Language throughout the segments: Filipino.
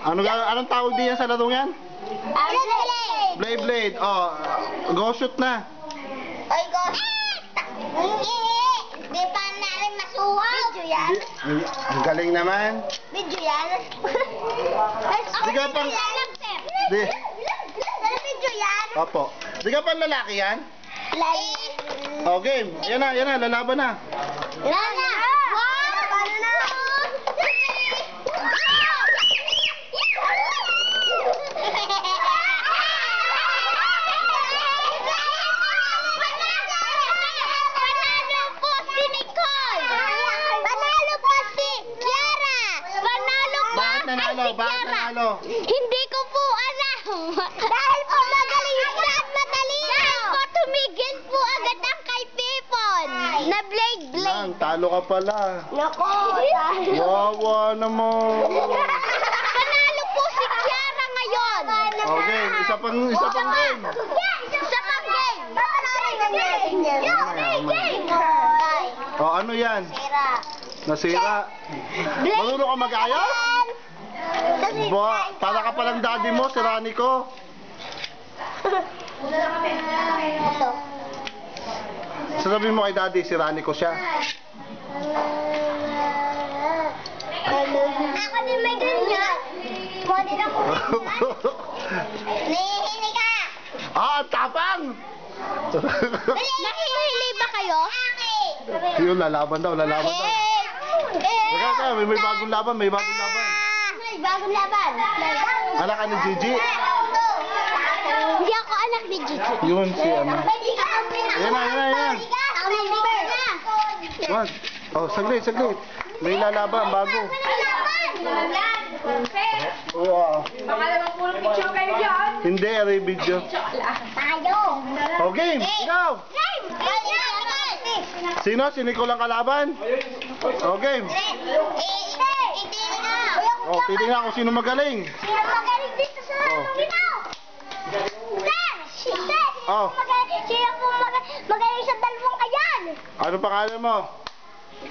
Anong tawag diyan sa larong yan? Blade. Oh, go shoot na. Oy, go. Di pa namin masuwaw. Video yan. Ang galing naman. Video yan. Di ka pang... Di. Video yan. Opo. Di ka pang lalaki yan? Oh, game. Yan na, lalaban na. Lala. Paano na? Panalo po si Nicole. Panalo po si Clara. Panalo po Bakit nanalo? si Bakit Clara. nanalo? Hindi ko po alam. Dahil po magaling siya at matalino. Dahil po tumigil po agad ang kay Pipon. Na blade. Nang, talo ka pala. Nako. Wawa naman. Panalo po si Clara ngayon. Okay, isa pang game. Isa pang game. Oh, ano yan? Nasira. Marunong ka mag-ayos? Para ka palang daddy mo, si Rani ko. Sasabihin mo kay daddy, si Rani ko siya. Ako din may ganyan. Pwede na ko. Nahihili ka. Tapang! Nahihili ba kayo? Yun, lalaban daw. Teka, may bagong laban. May bagong laban. Anak ka ni Gigi? Hindi ako anak ni Gigi. Yun, si ano. Yan. What? Oh, saglit. May lalaban, bago. Wow. Baka naman puro picture kayo dyan. Hindi, aray video. Tayo. Oh, game! Ikaw! Sino? Si Nicole ang kalaban? Oh, game! Oh, titingnan kung sino magaling. Sino magaling dito sa ito? Oh. Sino po magaling sa dalawang ayan? Ano pangalan mo?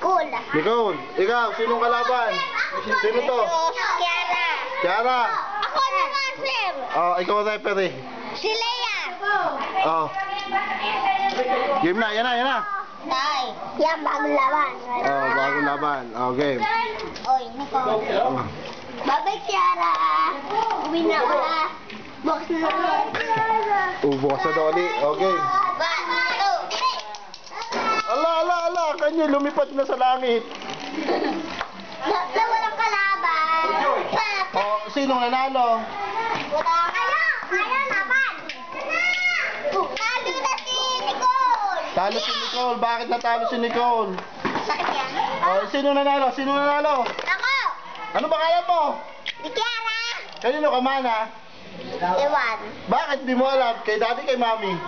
Cool. Nicole. Ikaw, sinong kalaban? Sino to? Kiara. Tiara. Ako naman, sir. Oh, ikaw referee. Si Leia. Oh. Game na, yan na. Tay. Yan, bagong laban. Oh, bagong laban. Oh, game. Oy, Nicole. Bye-bye, Kiara. Uwi na ako na. Box na ako. Bukas na Dolly. Oh, game. 1, 2, 3. Ala. Kanya lumipad na sa langit. Na walang kalaban. Oh, sinong nanalo? Wala kayo laban. Talo na si Nicole. Talo si Nicole. Bakit natalo si Nicole? Sakit yan. Oh, sinong nanalo? Ako. Ano pangalan mo? Si Kiara. Kanino ka mana? Ewan. Bakit di mo alam? Kay daddy, kay mami?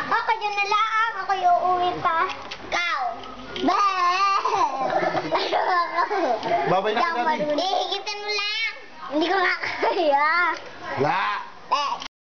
Ako yun na lang. Ako yung uwi pa. Ikaw. Babay na kay daddy. Ihigitan mo lang. Hindi ko nga kaya. La!